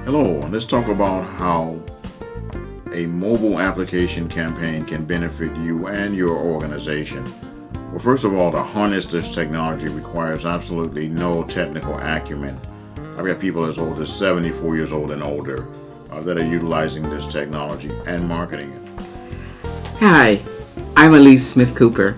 Hello, and let's talk about how a mobile application campaign can benefit you and your organization. Well, first of all, to harness this technology requires absolutely no technical acumen. I've got people as old as 74 years old and older that are utilizing this technology and marketing it. Hi, I'm Elise Smith Cooper,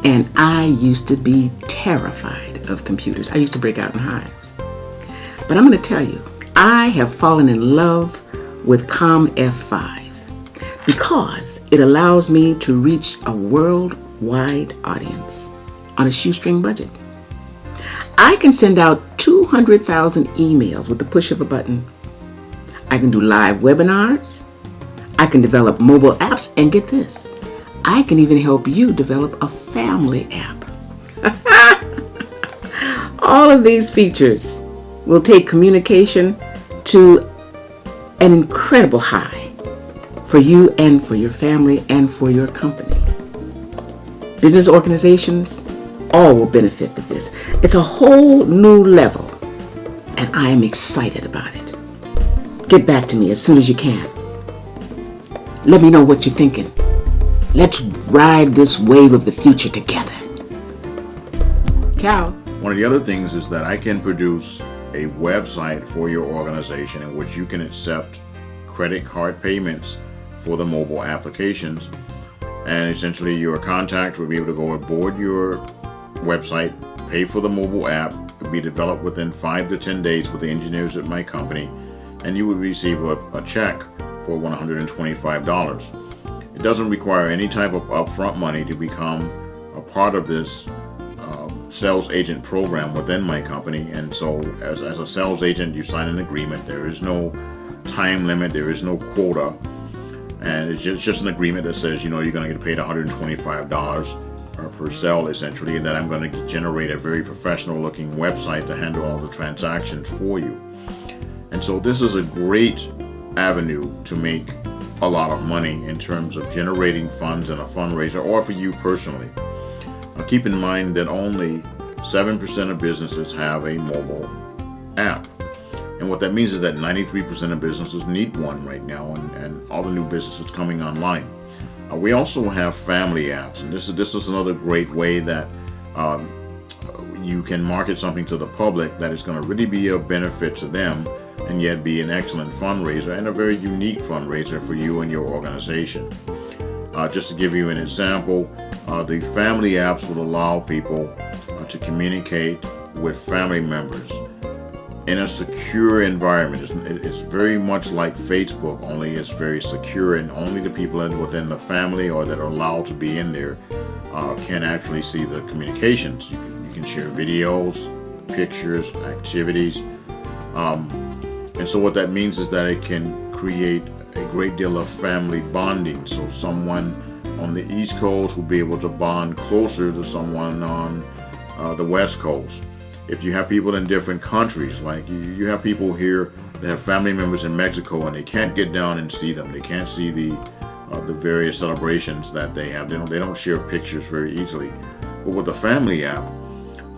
and I used to be terrified of computers. I used to break out in hives. But I'm going to tell you, I have fallen in love with COM F5 because it allows me to reach a worldwide audience on a shoestring budget. I can send out 200,000 emails with the push of a button. I can do live webinars. I can develop mobile apps, and get this, I can even help you develop a family app. All of these features will take communication to an incredible high for you and for your family and for your company. Business organizations, all will benefit with this. It's a whole new level, and I am excited about it. Get back to me as soon as you can. Let me know what you're thinking. Let's ride this wave of the future together. Ciao. One of the other things is that I can produce a website for your organization in which you can accept credit card payments for the mobile applications. And essentially your contact will be able to go aboard your website, pay for the mobile app. It will be developed within 5 to 10 days with the engineers at my company, and you would receive a check for $125. It doesn't require any type of upfront money to become a part of this sales agent program within my company. And so as a sales agent, you sign an agreement. There is no time limit, there is no quota, and it's just an agreement that says, you're going to get paid $125 per sale essentially, and that I'm going to generate a very professional looking website to handle all the transactions for you. And so this is a great avenue to make a lot of money in terms of generating funds in a fundraiser, or for you personally. Keep in mind that only 7% of businesses have a mobile app. And what that means is that 93% of businesses need one right now, and all the new businesses coming online. We also have family apps, and this is another great way that you can market something to the public that is going to really be of benefit to them, and yet be an excellent fundraiser and a very unique fundraiser for you and your organization. Just to give you an example, the family apps will allow people to communicate with family members in a secure environment. It's very much like Facebook, only it's very secure, and only the people within the family or that are allowed to be in there can actually see the communications. You can share videos, pictures, activities. And so what that means is that it can create a great deal of family bonding. So someone on the East Coast will be able to bond closer to someone on the West Coast. If you have people in different countries, like you have people here that have family members in Mexico and they can't get down and see them. They can't see the various celebrations that they have. They don't share pictures very easily. But with the family app,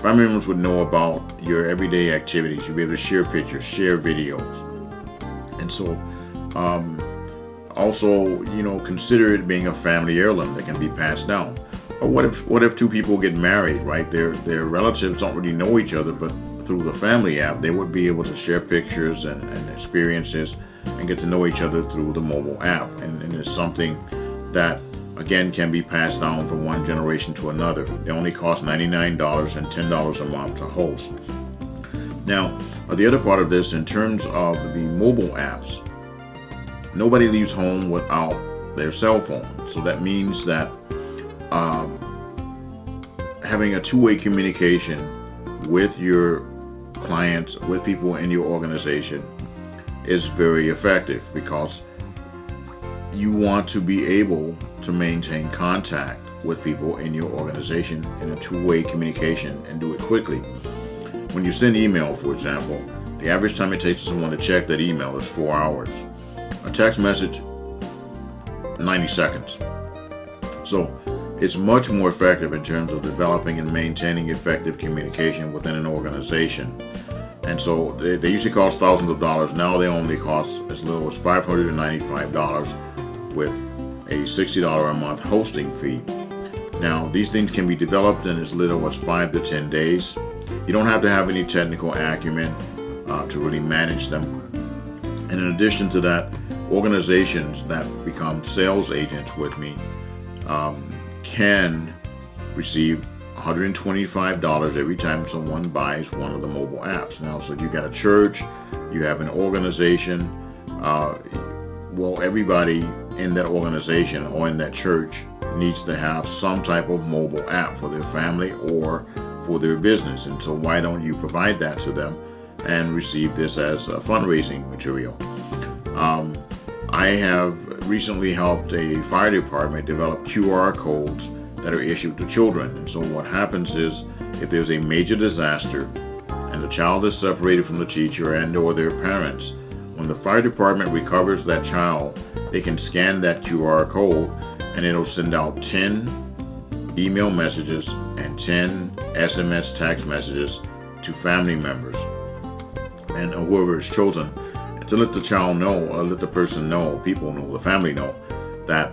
family members would know about your everyday activities. You'll be able to share pictures, share videos. And so also, consider it being a family heirloom that can be passed down. Or what if two people get married, right? Their relatives don't really know each other, but through the family app, they would be able to share pictures and experiences and get to know each other through the mobile app. And it's something that, again, can be passed down from one generation to another. They only cost $99 and $10 a month to host. Now, the other part of this, in terms of the mobile apps, nobody leaves home without their cell phone. So that means that having a two-way communication with your clients, with people in your organization, is very effective, because you want to be able to maintain contact with people in your organization in a two-way communication and do it quickly. When you send email, for example, the average time it takes someone to check that email is 4 hours. A text message, 90 seconds. So it's much more effective in terms of developing and maintaining effective communication within an organization. And so they usually cost thousands of dollars. Now they only cost as little as $595 with a $60 a month hosting fee. Now, these things can be developed in as little as 5 to 10 days. You don't have to have any technical acumen to really manage them. And in addition to that, organizations that become sales agents with me can receive $125 every time someone buys one of the mobile apps. Now, so you got a church, you have an organization, well, everybody in that organization or in that church needs to have some type of mobile app for their family or for their business. And so why don't you provide that to them and receive this as a fundraising material? I have recently helped a fire department develop QR codes that are issued to children. And so what happens is, if there's a major disaster and the child is separated from the teacher and or their parents, when the fire department recovers that child, they can scan that QR code and it'll send out 10 email messages and 10 SMS text messages to family members and whoever is chosen, to let the child know, or let the person know, people know, the family know that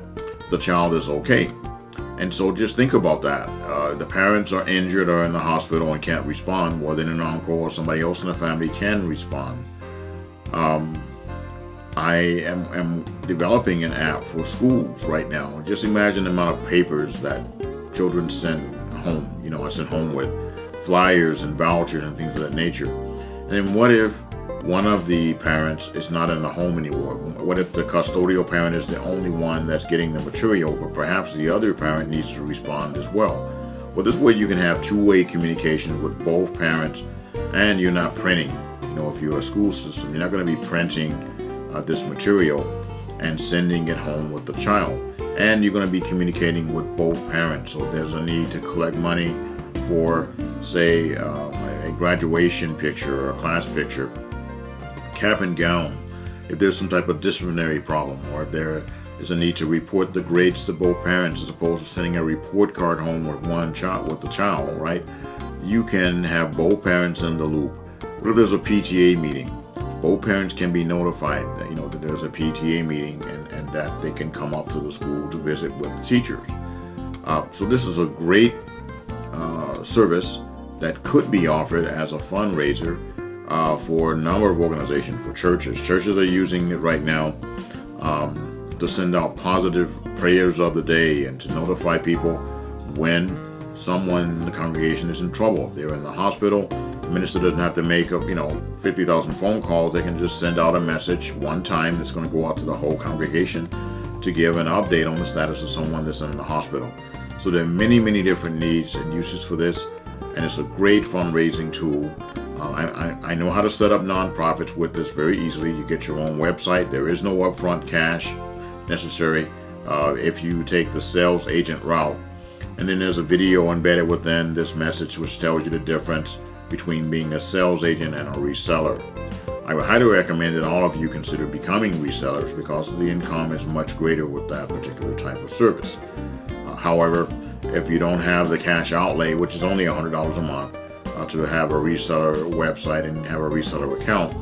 the child is okay. And so just think about that. The parents are injured or in the hospital and can't respond. Well, then an uncle or somebody else in the family can respond. I am developing an app for schools right now. Just imagine the amount of papers that children send home. You know, I send home with flyers and vouchers and things of that nature. And then what if one of the parents is not in the home anymore? What if the custodial parent is the only one that's getting the material, but perhaps the other parent needs to respond as well? Well, this way you can have two-way communication with both parents, and you're not printing. You know, if you're a school system, you're not going to be printing this material and sending it home with the child. And you're going to be communicating with both parents. So if there's a need to collect money for, say, a graduation picture or a class picture, cap and gown, if there's some type of disciplinary problem, or if there is a need to report the grades to both parents as opposed to sending a report card home with one child, with the child, right? You can have both parents in the loop. What if there's a PTA meeting? Both parents can be notified that, you know, that there's a PTA meeting and that they can come up to the school to visit with the teachers. So this is a great service that could be offered as a fundraiser for a number of organizations, for churches. Churches are using it right now to send out positive prayers of the day and to notify people when someone in the congregation is in trouble. If they're in the hospital, the minister doesn't have to make up, 50,000 phone calls. They can just send out a message one time that's going to go out to the whole congregation to give an update on the status of someone that's in the hospital. So there are many, many different needs and uses for this, and it's a great fundraising tool. I know how to set up nonprofits with this very easily. You get your own website. There is no upfront cash necessary if you take the sales agent route. And then there's a video embedded within this message which tells you the difference between being a sales agent and a reseller. I would highly recommend that all of you consider becoming resellers because the income is much greater with that particular type of service. However, if you don't have the cash outlay, which is only $100 a month, to have a reseller website and have a reseller account,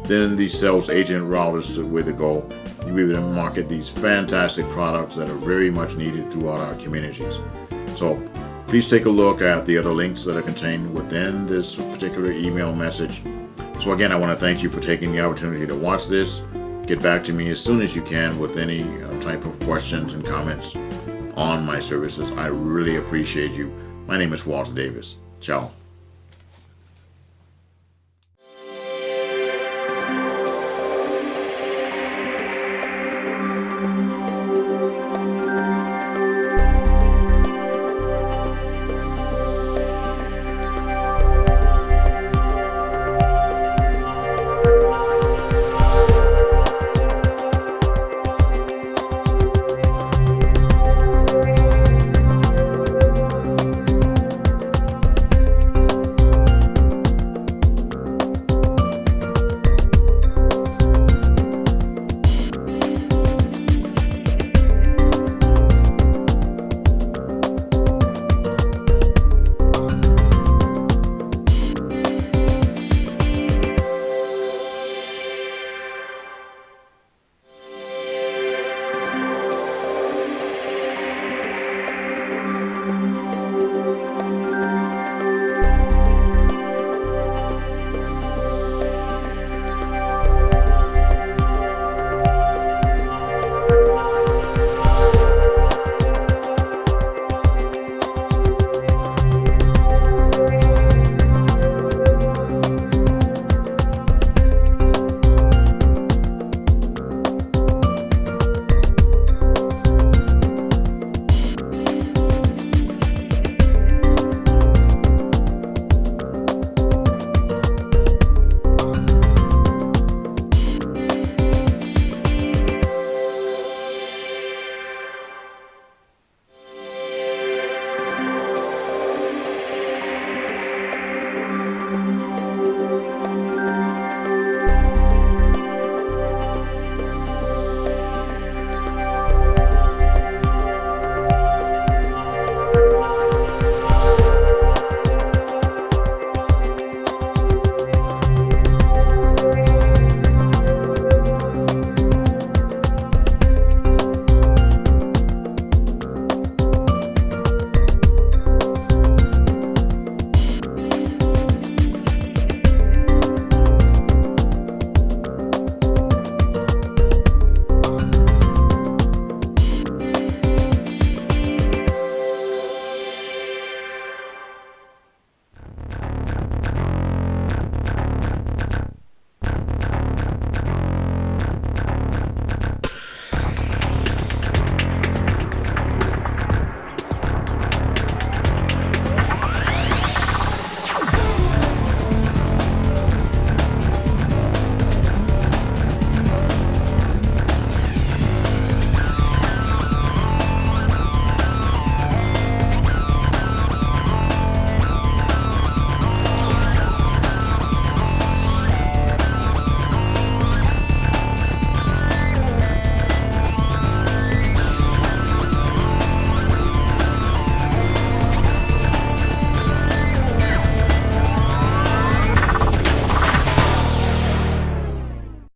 then the sales agent route is the way to go. You'll be able to market these fantastic products that are very much needed throughout our communities. So please take a look at the other links that are contained within this particular email message. So again, I want to thank you for taking the opportunity to watch this. Get back to me as soon as you can with any type of questions and comments on my services. I really appreciate you. My name is Walter Davis. Ciao.